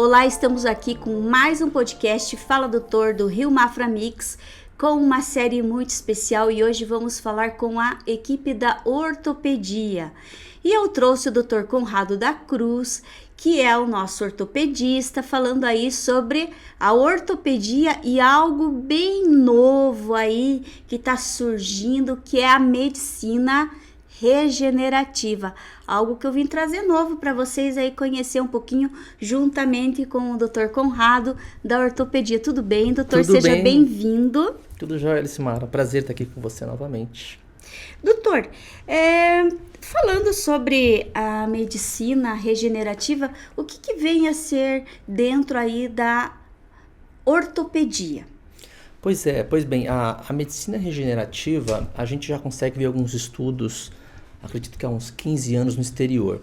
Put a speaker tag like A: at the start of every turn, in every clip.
A: Olá, estamos aqui com mais um podcast Fala Doutor do Rio Mafra Mix, com uma série muito especial e hoje vamos falar com a equipe da ortopedia. E eu trouxe o Dr. Conrado da Cruz, que é o nosso ortopedista, falando aí sobre a ortopedia e algo bem novo aí que está surgindo, que é a medicina regenerativa, algo que eu vim trazer novo para vocês aí conhecer um pouquinho juntamente com o Dr. Conrado da ortopedia. Tudo bem, doutor?
B: Tudo
A: Seja
B: bem.
A: Bem-vindo.
B: Tudo jóia, Elismara. Prazer estar aqui com você novamente.
A: Doutor, falando sobre a medicina regenerativa, o que vem a ser dentro aí da ortopedia?
B: Pois bem, a medicina regenerativa, a gente já consegue ver alguns estudos, acredito que há uns 15 anos no exterior.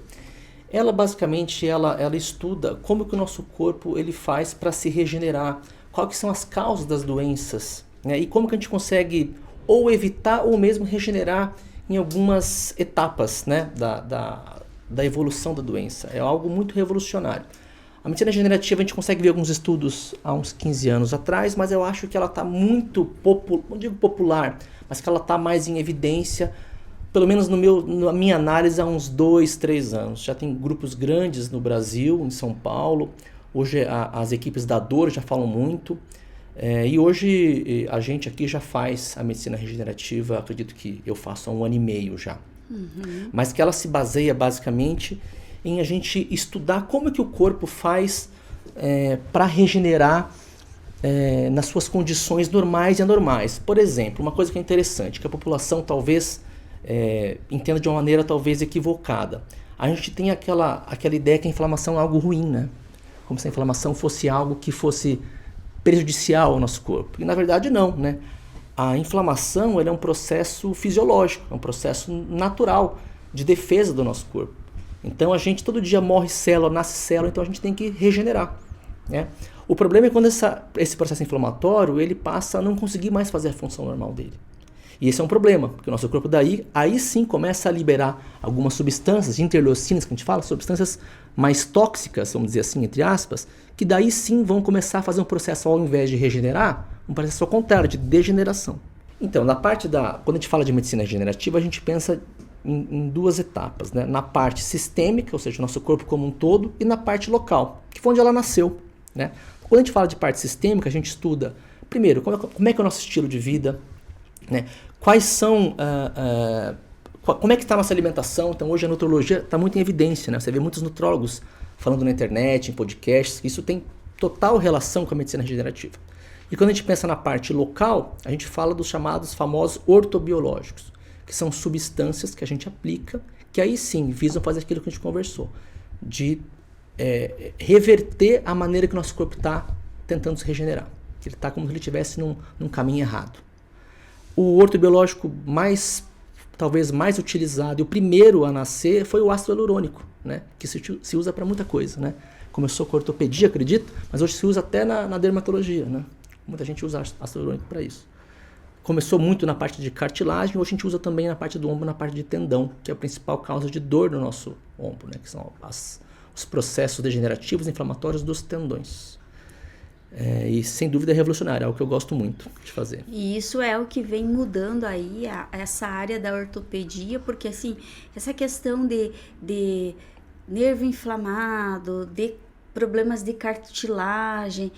B: Ela basicamente, ela estuda como que o nosso corpo ele faz para se regenerar, quais que são as causas das doenças, né? E como que a gente consegue ou evitar ou mesmo regenerar em algumas etapas, né, da evolução da doença. É algo muito revolucionário. A medicina regenerativa a gente consegue ver alguns estudos há uns 15 anos atrás, mas eu acho que ela está muito, não digo popular, mas que ela está mais em evidência, pelo menos na minha análise, há uns 2, 3 anos. Já tem grupos grandes no Brasil, em São Paulo. Hoje as equipes da dor já falam muito. E hoje a gente aqui já faz a medicina regenerativa, acredito que eu faço há 1 ano e meio já. Uhum. Mas que ela se baseia basicamente em a gente estudar como é que o corpo faz para regenerar nas suas condições normais e anormais. Por exemplo, uma coisa que é interessante, que a população talvez entenda de uma maneira talvez equivocada. A gente tem aquela ideia que a inflamação é algo ruim, né? Como se a inflamação fosse algo que fosse prejudicial ao nosso corpo. E na verdade não, né? A inflamação é um processo fisiológico, é um processo natural de defesa do nosso corpo. Então a gente todo dia morre célula, nasce célula, então a gente tem que regenerar, né? O problema é quando esse processo inflamatório ele passa a não conseguir mais fazer a função normal dele. E esse é um problema, porque o nosso corpo aí sim começa a liberar algumas substâncias, interleucinas que a gente fala, substâncias mais tóxicas, vamos dizer assim, entre aspas, que daí sim vão começar a fazer um processo, ao invés de regenerar, um processo ao contrário, de degeneração. Então, quando a gente fala de medicina regenerativa, a gente pensa em 2 etapas, né? Na parte sistêmica, ou seja, o nosso corpo como um todo, e na parte local, que foi onde ela nasceu, né? Quando a gente fala de parte sistêmica, a gente estuda, primeiro, como é que é o nosso estilo de vida, né? Quais são, como é que está a nossa alimentação? Então hoje a nutrologia está muito em evidência, né? Você vê muitos nutrólogos falando na internet, em podcasts, que isso tem total relação com a medicina regenerativa. E quando a gente pensa na parte local, a gente fala dos chamados famosos ortobiológicos, que são substâncias que a gente aplica, que aí sim visam fazer aquilo que a gente conversou, de reverter a maneira que o nosso corpo está tentando se regenerar. Ele está como se ele estivesse num caminho errado. O ortobiológico talvez mais utilizado e o primeiro a nascer foi o ácido hialurônico, né? Que se usa para muita coisa, né? Começou com a ortopedia, acredito, mas hoje se usa até na dermatologia, né? Muita gente usa ácido hialurônico para isso. Começou muito na parte de cartilagem, hoje a gente usa também na parte do ombro, na parte de tendão, que é a principal causa de dor no nosso ombro, né? Que são os processos degenerativos e inflamatórios dos tendões. E sem dúvida é revolucionário, é algo que eu gosto muito de fazer.
A: E isso é o que vem mudando aí essa área da ortopedia, porque assim, essa questão de nervo inflamado, de problemas de cartilagem,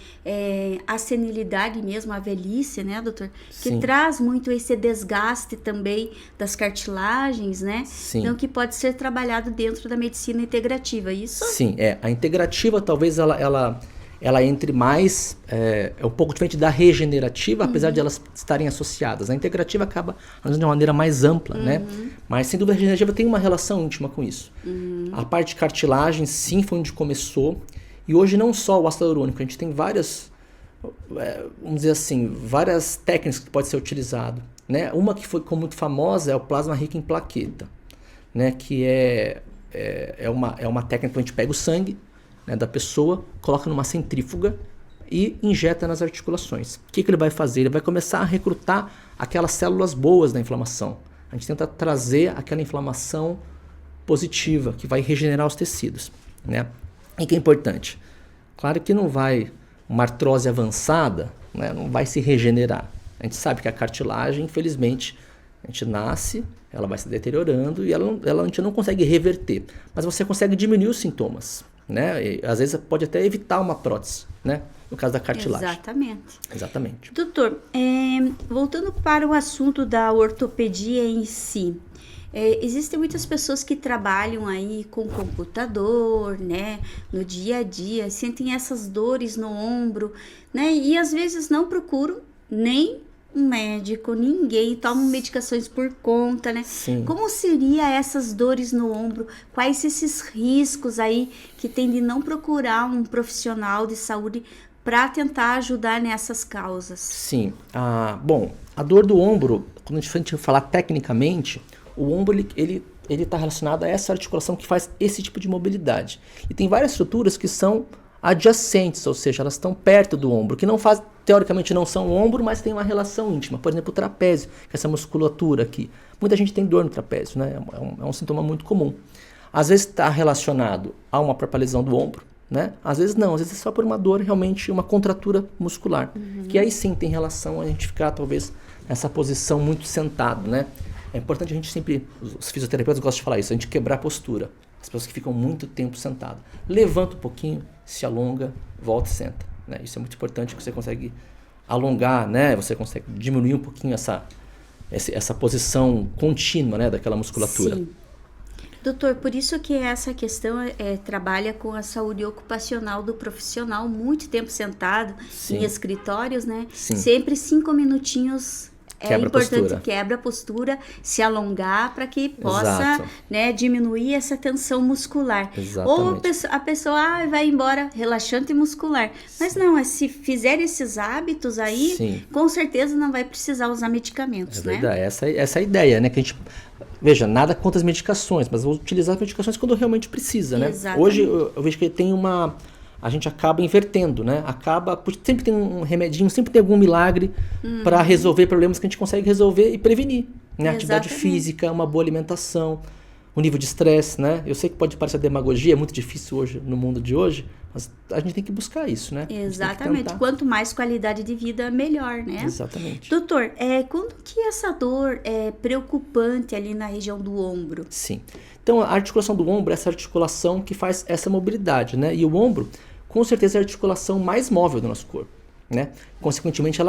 A: a senilidade mesmo, a velhice, né, doutor? Que
B: Sim.
A: Traz muito esse desgaste também das cartilagens, né?
B: Sim.
A: Então, que pode ser trabalhado dentro da medicina integrativa, isso?
B: Sim, a integrativa talvez ela entre mais, é um pouco diferente da regenerativa, apesar de elas estarem associadas. A integrativa acaba de uma maneira mais ampla, né? Mas sem dúvida a regenerativa tem uma relação íntima com isso. A parte de cartilagem, sim, foi onde começou. E hoje não só o ácido hialurônico, a gente tem várias, vamos dizer assim, várias técnicas que pode ser utilizado, né? Uma que ficou muito famosa é o plasma rico em plaqueta, né? Que é uma técnica que a gente pega o sangue, né, da pessoa, coloca numa centrífuga e injeta nas articulações. O que ele vai fazer? Ele vai começar a recrutar aquelas células boas da inflamação. A gente tenta trazer aquela inflamação positiva, que vai regenerar os tecidos, né? E que é importante. Claro que não vai, uma artrose avançada, né, não vai se regenerar. A gente sabe que a cartilagem, infelizmente, a gente nasce, ela vai se deteriorando e a gente não consegue reverter. Mas você consegue diminuir os sintomas, né? E, às vezes pode até evitar uma prótese, né? No caso da cartilagem.
A: Exatamente. Doutor, voltando para o assunto da ortopedia em si, existem muitas pessoas que trabalham aí com computador, né, no dia a dia, sentem essas dores no ombro, né, e às vezes não procuram nem um médico, ninguém, tomam medicações por conta, né?
B: Sim.
A: Como seria essas dores no ombro? Quais esses riscos aí que tem de não procurar um profissional de saúde para tentar ajudar nessas causas?
B: Sim. Bom, a dor do ombro, quando a gente falar tecnicamente, o ombro ele está relacionado a essa articulação que faz esse tipo de mobilidade. E tem várias estruturas que são adjacentes, ou seja, elas estão perto do ombro, que não faz, teoricamente não são o ombro, mas tem uma relação íntima. Por exemplo, o trapézio, que é essa musculatura aqui. Muita gente tem dor no trapézio, né? É um sintoma muito comum. Às vezes está relacionado a uma própria lesão do ombro, né? Às vezes não, às vezes é só por uma dor, realmente uma contratura muscular. Que aí sim tem relação a gente ficar talvez nessa posição muito sentado, né? É importante a gente sempre, os fisioterapeutas gostam de falar isso, a gente quebrar a postura. As pessoas que ficam muito tempo sentado. Levanta um pouquinho, se alonga, volta e senta, né? Isso é muito importante, que você consegue alongar, né? Você consegue diminuir um pouquinho essa posição contínua, né, daquela musculatura.
A: Sim. Doutor, por isso que essa questão trabalha com a saúde ocupacional do profissional, muito tempo sentado. Sim. Em escritórios, né?
B: Sim.
A: Sempre 5 minutinhos.
B: Quebra
A: importante quebra a postura, se alongar para que possa, né, diminuir essa tensão muscular.
B: Exatamente.
A: Ou a pessoa vai embora relaxante muscular. Mas não, se fizer esses hábitos aí, sim, com certeza não vai precisar usar medicamentos, né?
B: Verdade. Essa é a ideia, né? Que a gente, veja, nada contra as medicações, mas vou utilizar as medicações quando realmente precisa, né?
A: Exatamente.
B: Hoje eu vejo que tem a gente acaba invertendo, né? Porque sempre tem um remedinho, sempre tem algum milagre para resolver problemas que a gente consegue resolver e prevenir, né? Atividade física, uma boa alimentação, o nível de estresse, né? Eu sei que pode parecer demagogia, é muito difícil hoje no mundo de hoje, mas a gente tem que buscar isso, né?
A: Exatamente. Quanto mais qualidade de vida, melhor, né?
B: Exatamente.
A: Doutor, quando que essa dor é preocupante ali na região do ombro?
B: Sim. Então, a articulação do ombro é essa articulação que faz essa mobilidade, né? E o ombro, com certeza, é a articulação mais móvel do nosso corpo, né? Consequentemente,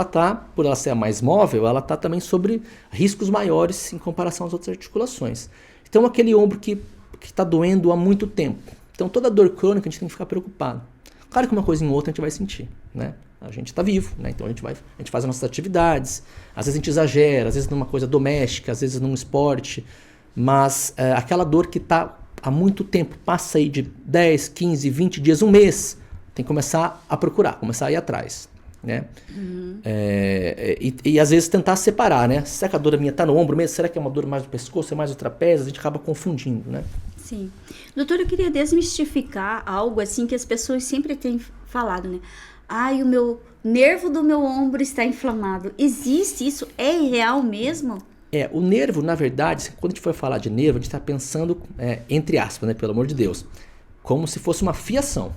B: por ela ser a mais móvel, ela está também sobre riscos maiores em comparação às outras articulações. Então, aquele ombro que está doendo há muito tempo. Então, toda dor crônica a gente tem que ficar preocupado. Claro que uma coisa em outra a gente vai sentir, né? A gente está vivo, né? Então a gente faz as nossas atividades. Às vezes a gente exagera, às vezes numa coisa doméstica, às vezes num esporte. Mas aquela dor que está há muito tempo, passa aí de 10, 15, 20 dias, um mês, tem que começar a procurar, começar a ir atrás, né? E às vezes tentar separar, né? Será que a dor minha está no ombro mesmo? Será que é uma dor mais no pescoço, é mais no trapézio? A gente acaba confundindo, né?
A: Sim. Doutor, eu queria desmistificar algo assim que as pessoas sempre têm falado, né? O meu nervo do meu ombro está inflamado. Existe isso? É real mesmo?
B: O nervo, na verdade, quando a gente for falar de nervo, a gente está pensando, entre aspas, né, pelo amor de Deus, como se fosse uma fiação,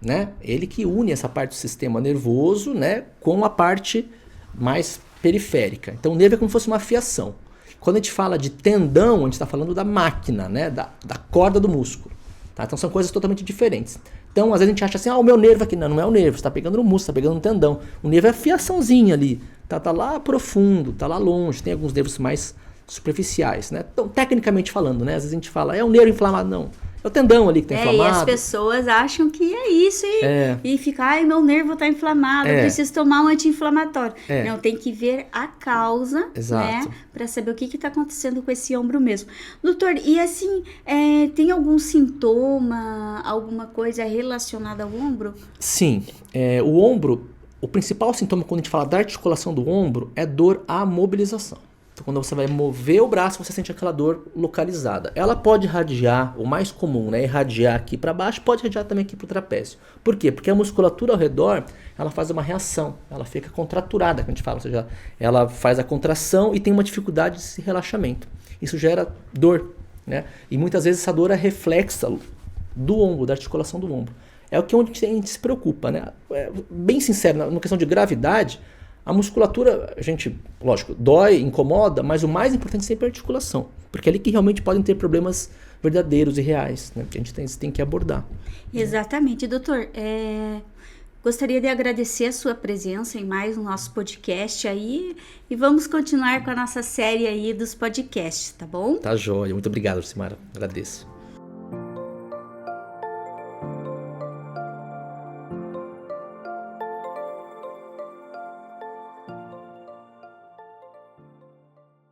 B: né? Ele que une essa parte do sistema nervoso, né, com a parte mais periférica. Então, o nervo é como se fosse uma fiação. Quando a gente fala de tendão, a gente está falando da máquina, né, da corda do músculo. Tá? Então, são coisas totalmente diferentes. Então, às vezes a gente acha assim, o meu nervo aqui. Não é o nervo, você está pegando no músculo, está pegando no tendão. O nervo é a fiaçãozinha ali. Tá lá profundo, tá lá longe, tem alguns nervos mais superficiais, né? Então, tecnicamente falando, né? Às vezes a gente fala, é um nervo inflamado, não. É o tendão ali que tá inflamado.
A: E as pessoas acham que é isso e fica, meu nervo tá inflamado, eu preciso tomar um anti-inflamatório. Não, tem que ver a causa, né? Para saber o que tá acontecendo com esse ombro mesmo. Doutor, e assim, tem algum sintoma, alguma coisa relacionada ao ombro?
B: Sim, o ombro, o principal sintoma quando a gente fala da articulação do ombro é dor à mobilização. Então, quando você vai mover o braço, você sente aquela dor localizada. Ela pode irradiar, o mais comum, né? Irradiar aqui para baixo, pode irradiar também aqui para o trapézio. Por quê? Porque a musculatura ao redor, ela faz uma reação. Ela fica contraturada, que a gente fala. Ou seja, ela faz a contração e tem uma dificuldade de relaxamento. Isso gera dor, né? E muitas vezes essa dor é reflexa do ombro, da articulação do ombro. é o que onde a gente se preocupa, né? Bem sincero, na questão de gravidade, a musculatura, a gente, lógico, dói, incomoda, mas o mais importante sempre é a articulação, porque é ali que realmente podem ter problemas verdadeiros e reais, né? Que a gente tem que abordar.
A: Exatamente, doutor. Gostaria de agradecer a sua presença em mais um nosso podcast aí e vamos continuar com a nossa série aí dos podcasts, tá bom?
B: Tá joia. Muito obrigado, Simara. Agradeço.